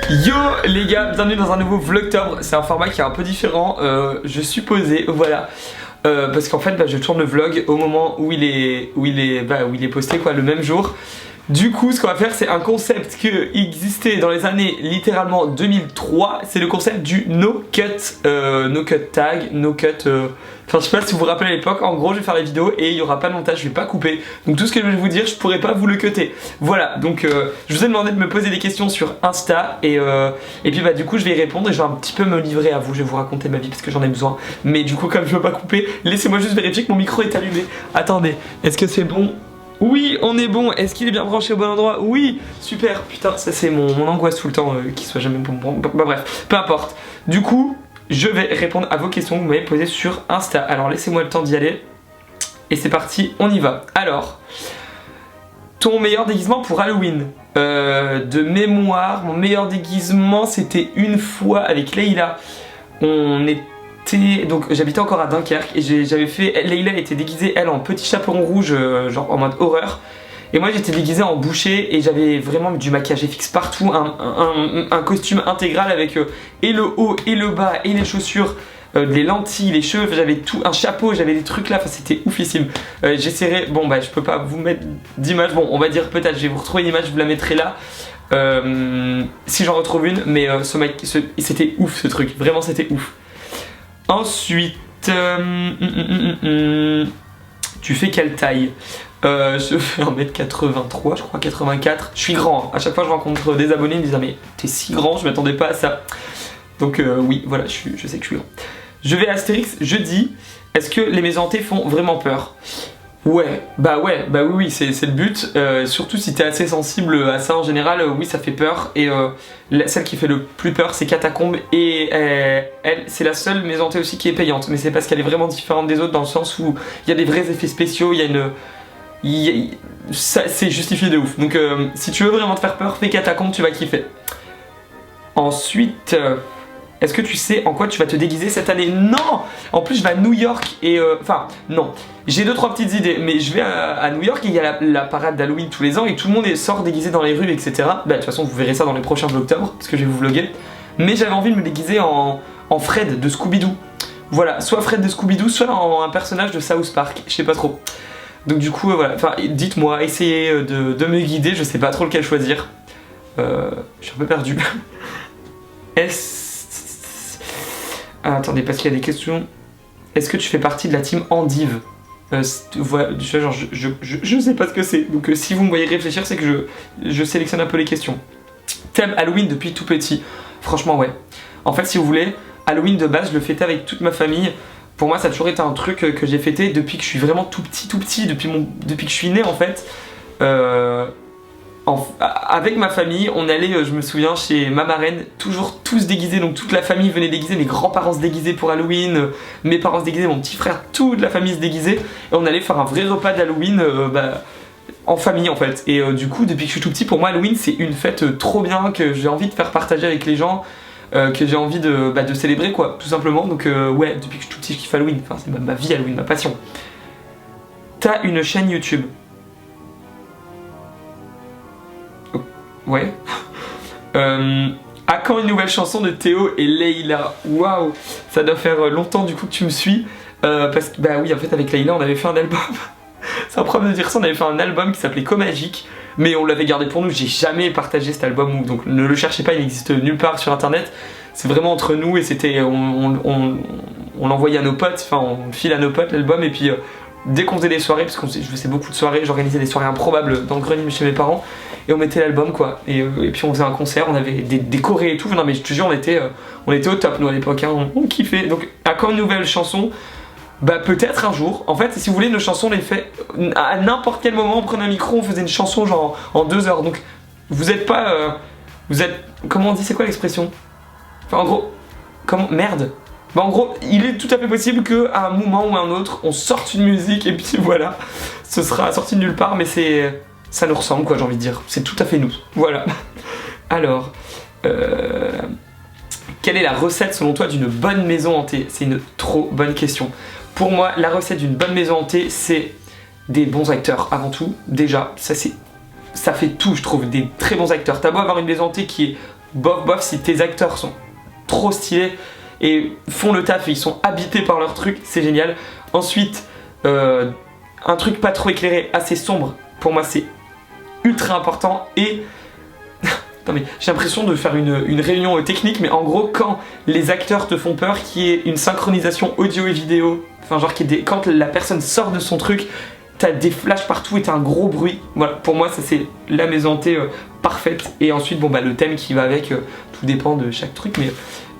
Yo les gars, bienvenue dans un nouveau Vlogtobre. C'est un format qui est un peu différent, je suis posé, voilà. Parce qu'en fait je tourne le vlog au moment où il est posté quoi, le même jour. Du coup ce qu'on va faire, c'est un concept qui existait dans les années littéralement 2003. C'est le concept du no cut tag, no cut. Enfin je sais pas si vous vous rappelez à l'époque. En gros je vais faire la vidéo et il n'y aura pas de montage, je vais pas couper. Donc tout ce que je vais vous dire je pourrais pas vous le cutter. Voilà, donc je vous ai demandé de me poser des questions sur Insta. Et puis du coup je vais y répondre et je vais un petit peu me livrer à vous. Je vais vous raconter ma vie parce que j'en ai besoin. Mais du coup comme je veux pas couper, laissez-moi juste vérifier que mon micro est allumé. Attendez, est-ce que c'est bon? Oui, on est bon. Est-ce qu'il est bien branché au bon endroit? Oui, super. Putain, ça c'est mon angoisse tout le temps, qu'il soit jamais bon. Bah bref, peu importe. Du coup, je vais répondre à vos questions que vous m'avez posées sur Insta. Alors laissez-moi le temps d'y aller. Et c'est parti, on y va. Alors, ton meilleur déguisement pour Halloween? De mémoire, mon meilleur déguisement c'était une fois avec Leïla. Donc j'habitais encore à Dunkerque et j'avais fait, Leïla était déguisée elle en petit chaperon rouge, genre en mode horreur. Et moi j'étais déguisée en boucher et j'avais vraiment du maquillage FX partout, un costume intégral avec et le haut et le bas et les chaussures, les lentilles, les cheveux, j'avais tout, un chapeau, j'avais des trucs là, enfin c'était oufissime. J'essaierai, bon bah je peux pas vous mettre d'image, bon on va dire peut-être, je vais vous retrouver une image, je vous la mettrai là. Si j'en retrouve une, mais c'était ouf ce truc, vraiment c'était ouf. Ensuite, tu fais quelle taille? Je fais 1m83, je crois 84. Je suis grand, à chaque fois je rencontre des abonnés, ils me disent ah mais t'es si grand, je m'attendais pas à ça. Donc oui, voilà, je sais que je suis grand. Je vais à Astérix jeudi. Est-ce que les maisons hantées font vraiment peur? Ouais, oui, c'est le but. Surtout si t'es assez sensible à ça en général, oui, ça fait peur. Et celle qui fait le plus peur, c'est Catacombes. Et elle, c'est la seule maison hantée aussi qui est payante. Mais c'est parce qu'elle est vraiment différente des autres dans le sens où il y a des vrais effets spéciaux, il y a une. C'est justifié de ouf. Donc si tu veux vraiment te faire peur, fais Catacombes, tu vas kiffer. Ensuite. Est-ce que tu sais en quoi tu vas te déguiser cette année? Non! En plus je vais à New York et enfin non, j'ai 2-3 petites idées, mais je vais à New York et il y a la parade d'Halloween tous les ans et tout le monde sort déguisé dans les rues, etc. Bah de toute façon vous verrez ça dans les prochains Vlogtober parce que je vais vous vlogger. Mais j'avais envie de me déguiser en Fred de Scooby-Doo. Voilà, soit Fred de Scooby-Doo, soit en un personnage de South Park, je sais pas trop. Donc du coup voilà, enfin dites-moi, essayez de me guider, je sais pas trop lequel choisir. Je suis un peu perdu. Ah, attendez, parce qu'il y a des questions. Est-ce que tu fais partie de la team Endive? Voilà, genre, je sais pas ce que c'est. Donc si vous me voyez réfléchir, c'est que je sélectionne un peu les questions. Thème Halloween depuis tout petit? Franchement ouais. En fait si vous voulez, Halloween de base je le fêtais avec toute ma famille. Pour moi ça a toujours été un truc que j'ai fêté depuis que je suis vraiment tout petit, depuis que je suis né en fait. Avec ma famille, on allait, je me souviens, chez ma marraine, toujours tous déguisés, donc toute la famille venait déguiser, mes grands-parents se déguisaient pour Halloween, mes parents se déguisaient, mon petit frère, toute la famille se déguisait, et on allait faire un vrai repas d'Halloween en famille en fait. Et du coup, depuis que je suis tout petit, pour moi Halloween c'est une fête trop bien, que j'ai envie de faire partager avec les gens, que j'ai envie de célébrer quoi, tout simplement. Donc ouais, depuis que je suis tout petit, je kiffe Halloween, enfin c'est ma vie Halloween, ma passion. T'as une chaîne YouTube? Ouais. À quand une nouvelle chanson de Théo et Leïla? Waouh, ça doit faire longtemps du coup que tu me suis. Parce que bah oui, en fait avec Leïla on avait fait un album. C'est improbable de dire ça, on avait fait un album qui s'appelait Comagique, mais on l'avait gardé pour nous. J'ai jamais partagé cet album, donc ne le cherchez pas, il existe nulle part sur internet. C'est vraiment entre nous et c'était, on l'envoyait à nos potes, enfin on le file à nos potes l'album et puis dès qu'on faisait des soirées, parce que je faisais beaucoup de soirées, j'organisais des soirées improbables dans le grenier chez mes parents et on mettait l'album quoi, et puis on faisait un concert, on avait des chorés et tout, non mais je te jure on était au top nous à l'époque, hein, on kiffait. Donc à quand une nouvelle chanson? Bah peut-être un jour, en fait si vous voulez nos chansons on les fait à n'importe quel moment, on prenait un micro, on faisait une chanson genre en 2 heures, donc vous êtes pas, vous êtes, comment on dit, c'est quoi l'expression? Enfin en gros, comment, merde. Bah en gros, il est tout à fait possible qu'à un moment ou un autre, on sorte une musique et puis voilà, ce sera sorti de nulle part, mais ça nous ressemble quoi, j'ai envie de dire. C'est tout à fait nous, voilà. Alors, quelle est la recette selon toi d'une bonne maison hantée? C'est une trop bonne question. Pour moi, la recette d'une bonne maison hantée, c'est des bons acteurs avant tout. Déjà, ça fait tout, je trouve, des très bons acteurs. T'as beau avoir une maison hantée qui est bof bof. Si tes acteurs sont trop stylés et font le taf et ils sont habités par leur truc, c'est génial. Ensuite, un truc pas trop éclairé, assez sombre, pour moi c'est ultra important. Et non mais j'ai l'impression de faire une réunion technique, mais en gros quand les acteurs te font peur, qu'il y ait une synchronisation audio et vidéo, enfin genre quand la personne sort de son truc, t'as des flashs partout et t'as un gros bruit. Voilà, pour moi ça c'est la maison hantée parfaite. Et ensuite bon bah le thème qui va avec, tout dépend de chaque truc,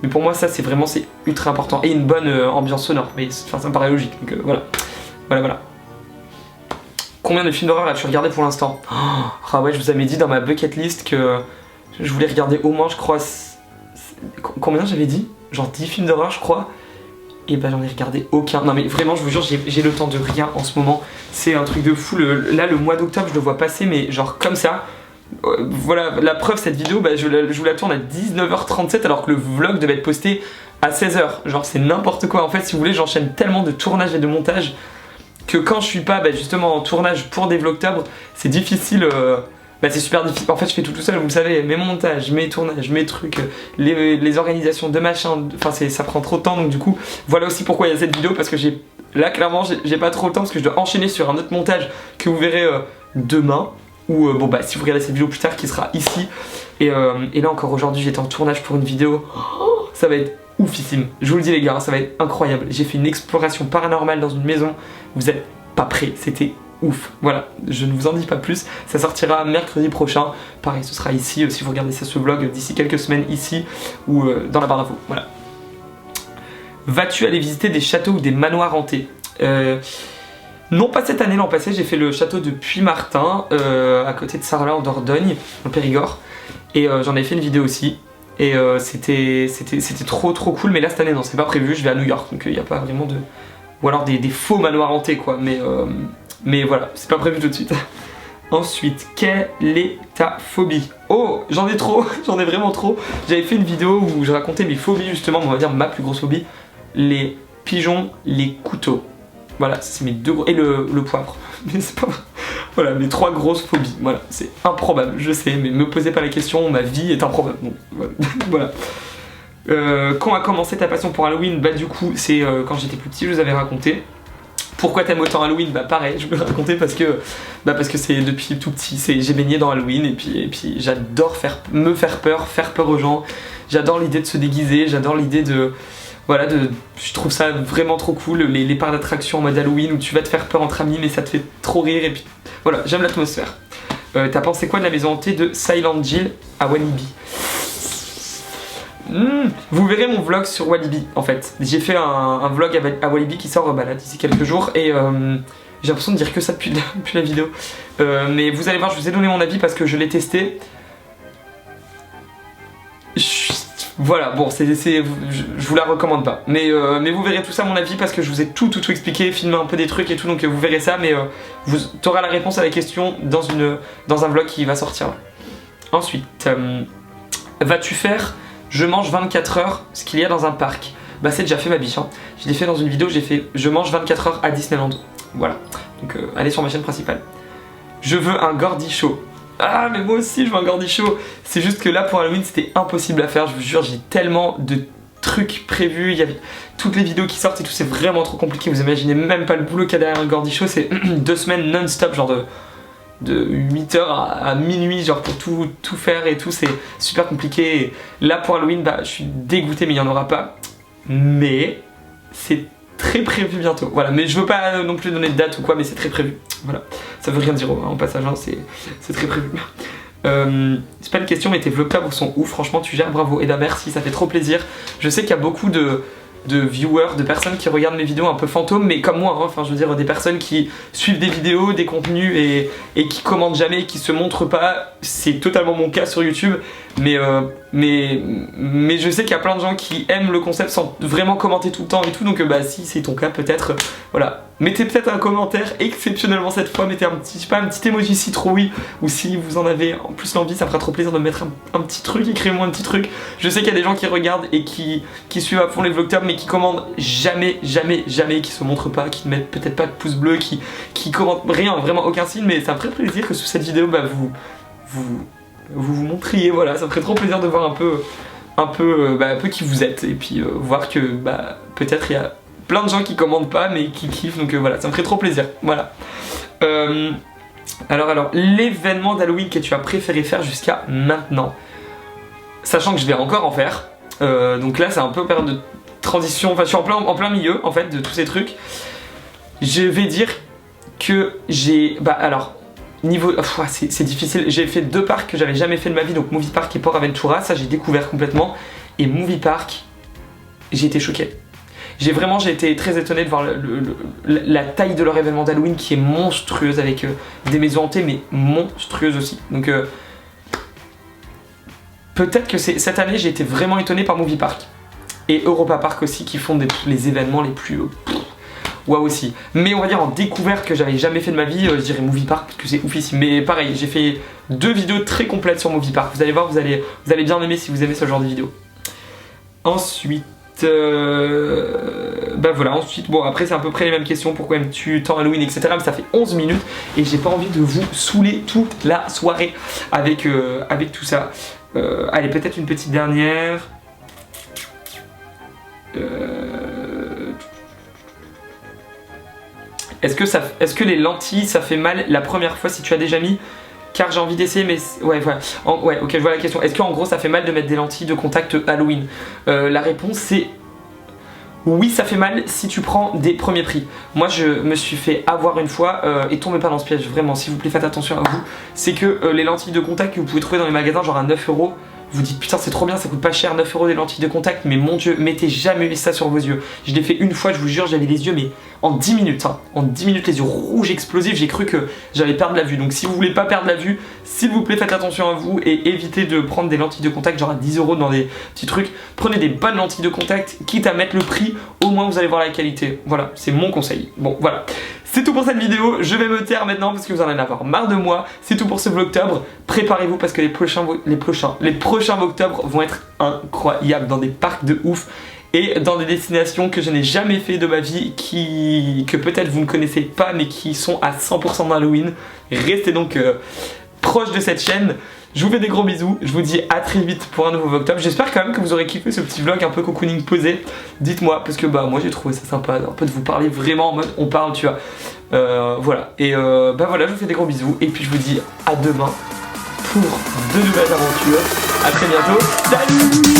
mais pour moi ça c'est vraiment c'est ultra important. Et une bonne ambiance sonore, mais enfin, ça me paraît logique, donc voilà. Combien de films d'horreur as-tu regardé pour l'instant? Ah ouais, je vous avais dit dans ma bucket list que je voulais regarder au moins, je crois, combien j'avais dit? Genre 10 films d'horreur je crois. Et bah j'en ai regardé aucun. Non mais vraiment je vous jure, j'ai le temps de rien en ce moment. C'est un truc de fou. Là le mois d'octobre je le vois passer, mais genre comme ça. Voilà la preuve, cette vidéo bah, je vous la tourne à 19h37 alors que le vlog devait être posté à 16h. Genre c'est n'importe quoi. En fait si vous voulez, j'enchaîne tellement de tournage et de montage que quand je suis pas bah, justement en tournage pour des vlogtober, c'est difficile. Bah c'est super difficile. En fait je fais tout seul, vous le savez, mes montages, mes tournages, mes trucs, les organisations de machin, enfin ça prend trop de temps. Donc du coup voilà aussi pourquoi il y a cette vidéo, parce que là clairement j'ai pas trop le temps, parce que je dois enchaîner sur un autre montage que vous verrez demain. Ou bon bah si vous regardez cette vidéo plus tard, qui sera ici. Et là encore aujourd'hui j'étais en tournage pour une vidéo. Oh, ça va être oufissime, je vous le dis les gars, ça va être incroyable. J'ai fait une exploration paranormale dans une maison, vous êtes pas prêts, c'était ouf. Voilà, je ne vous en dis pas plus, ça sortira mercredi prochain. Pareil, ce sera ici, si vous regardez ce vlog d'ici quelques semaines, ici ou dans la barre d'infos. Voilà. Vas-tu aller visiter des châteaux ou des manoirs hantés? Non, pas cette année, l'an passé j'ai fait le château de Puy-Martin, à côté de Sarlat en Dordogne, en Périgord. Et j'en ai fait une vidéo aussi. Et c'était trop cool, mais là cette année non, c'est pas prévu, je vais à New York, donc il n'y a pas vraiment de... Ou alors des faux manoirs hantés quoi, mais voilà, c'est pas prévu tout de suite. Ensuite, quelle est ta phobie? Oh, j'en ai trop, j'en ai vraiment trop. J'avais fait une vidéo où je racontais mes phobies justement, on va dire ma plus grosse phobie, les pigeons, les couteaux. Voilà, c'est mes deux gros... Et le poivre. Mais c'est pas... Voilà, mes 3 grosses phobies. Voilà, c'est improbable, je sais, mais me posez pas la question, ma vie est improbable. Donc, voilà. Quand a commencé ta passion pour Halloween? Bah du coup, c'est quand j'étais plus petit, je vous avais raconté. Pourquoi t'aimes autant Halloween? Bah pareil, je vous l'ai raconté parce que c'est depuis tout petit, j'ai baigné dans Halloween et puis j'adore me faire peur aux gens. J'adore l'idée de se déguiser, j'adore l'idée de... Voilà, je trouve ça vraiment trop cool, les parcs d'attractions en mode Halloween où tu vas te faire peur entre amis mais ça te fait trop rire et puis voilà, j'aime l'atmosphère. T'as pensé quoi de la maison hantée de Silent Hill à Walibi? Vous verrez mon vlog sur Walibi en fait. J'ai fait un vlog à Walibi qui sort là d'ici quelques jours et j'ai l'impression de dire que ça depuis la vidéo. Mais vous allez voir, je vous ai donné mon avis parce que je l'ai testé. Voilà, bon, je vous la recommande pas. Mais vous verrez tout ça, mon avis, parce que je vous ai tout expliqué, filmé un peu des trucs et tout, donc vous verrez ça, mais t'auras la réponse à la question dans un vlog qui va sortir là. Ensuite, vas-tu faire je mange 24 heures ce qu'il y a dans un parc? Bah c'est déjà fait ma biche, hein. Je l'ai fait dans une vidéo, j'ai fait je mange 24 heures à Disneyland. Voilà, donc allez sur ma chaîne principale. Je veux un gordichaud. Ah mais moi aussi je veux un gordichaud. C'est juste que là pour Halloween c'était impossible à faire, je vous jure, j'ai tellement de trucs prévus, il y avait toutes les vidéos qui sortent et tout, c'est vraiment trop compliqué, vous imaginez même pas le boulot qu'il y a derrière un gordichaud, c'est 2 semaines non-stop, genre de 8h à minuit, genre pour tout faire et tout, c'est super compliqué. Et là pour Halloween, bah je suis dégoûté mais il n'y en aura pas, mais c'est très prévu bientôt, voilà, mais je veux pas non plus donner de date ou quoi, mais c'est très prévu, voilà, ça veut rien dire en passage, hein, c'est très prévu. C'est pas une question mais tes vlogtober sont ouf, franchement tu gères, bravo. Et bah merci, ça fait trop plaisir. Je sais qu'il y a beaucoup de viewers, de personnes qui regardent mes vidéos un peu fantômes, mais comme moi, hein, enfin je veux dire des personnes qui suivent des vidéos, des contenus et qui commentent jamais, qui se montrent pas. C'est totalement mon cas sur YouTube, mais je sais qu'il y a plein de gens qui aiment le concept sans vraiment commenter tout le temps et tout, donc bah si c'est ton cas peut-être, voilà. Mettez peut-être un commentaire, exceptionnellement cette fois, mettez un petit emoji citrouille, ou si vous en avez en plus l'envie, ça fera trop plaisir de me mettre un petit truc, écrivez-moi un petit truc. Je sais qu'il y a des gens qui regardent et qui suivent à fond les vlogtober, mais qui commandent jamais, qui se montrent pas, qui ne mettent peut-être pas de pouce bleu, qui commentent rien, vraiment aucun signe, mais ça me ferait plaisir que sous cette vidéo, bah vous montriez, voilà, ça me ferait trop plaisir de voir un peu qui vous êtes et puis voir que peut-être il y a plein de gens qui commandent pas mais qui kiffent, donc voilà, ça me ferait trop plaisir, voilà. Alors, l'événement d'Halloween que tu as préféré faire jusqu'à maintenant, sachant que je vais encore en faire, donc là c'est un peu période de transition, enfin je suis en plein milieu en fait de tous ces trucs. Je vais dire que j'ai, alors niveau, c'est difficile, j'ai fait 2 parcs que j'avais jamais fait de ma vie, donc Movie Park et Port Aventura, ça j'ai découvert complètement, et Movie Park, j'ai été choqué. J'ai été très étonné de voir la taille de leur événement d'Halloween qui est monstrueuse, avec des maisons hantées mais monstrueuses aussi. Donc peut-être que cette année j'ai été vraiment étonné par Movie Park. Et Europa Park aussi qui font les événements les plus waouh aussi. Mais on va dire en découverte que j'avais jamais fait de ma vie, je dirais Movie Park parce que c'est oufissime. Mais pareil, j'ai fait 2 vidéos très complètes sur Movie Park. Vous allez voir, vous allez bien aimer si vous aimez ce genre de vidéos. Ensuite, voilà, ensuite, bon après c'est à peu près les mêmes questions, pourquoi aimes-tu tant Halloween, etc. Mais ça fait 11 minutes et j'ai pas envie de vous saouler toute la soirée avec tout ça. Allez, peut-être une petite dernière. Est-ce que les lentilles ça fait mal la première fois si tu as déjà mis? Car j'ai envie d'essayer, mais ouais, voilà. Ouais, ok, je vois la question. Est-ce qu'en gros ça fait mal de mettre des lentilles de contact Halloween? La réponse c'est oui, ça fait mal si tu prends des premiers prix. Moi je me suis fait avoir une fois et tombez pas dans ce piège, vraiment, s'il vous plaît, faites attention à vous. C'est que les lentilles de contact que vous pouvez trouver dans les magasins, genre à 9 €, vous dites putain c'est trop bien, ça coûte pas cher, 9 € des lentilles de contact, mais mon dieu, mettez jamais ça sur vos yeux. Je l'ai fait une fois, je vous jure, j'avais les yeux mais en 10 minutes, hein, en 10 minutes les yeux rouges explosifs, j'ai cru que j'allais perdre la vue. Donc si vous voulez pas perdre la vue, s'il vous plaît faites attention à vous et évitez de prendre des lentilles de contact genre à 10 € dans des petits trucs. Prenez des bonnes lentilles de contact, quitte à mettre le prix, au moins vous allez voir la qualité. Voilà, c'est mon conseil. Bon voilà. C'est tout pour cette vidéo, je vais me taire maintenant parce que vous en allez en avoir marre de moi. C'est tout pour ce vlogtober, préparez-vous parce que les prochains vlogtobres vont être incroyables dans des parcs de ouf et dans des destinations que je n'ai jamais fait de ma vie, que peut-être vous ne connaissez pas mais qui sont à 100% d'Halloween. Restez donc proche de cette chaîne. Je vous fais des gros bisous, je vous dis à très vite pour un nouveau vlogtober. J'espère quand même que vous aurez kiffé ce petit vlog un peu cocooning posé. Dites-moi, parce que moi j'ai trouvé ça sympa, un peu de vous parler vraiment en mode on parle, tu vois. Voilà, et voilà, je vous fais des gros bisous. Et puis je vous dis à demain pour de nouvelles aventures. À très bientôt, salut!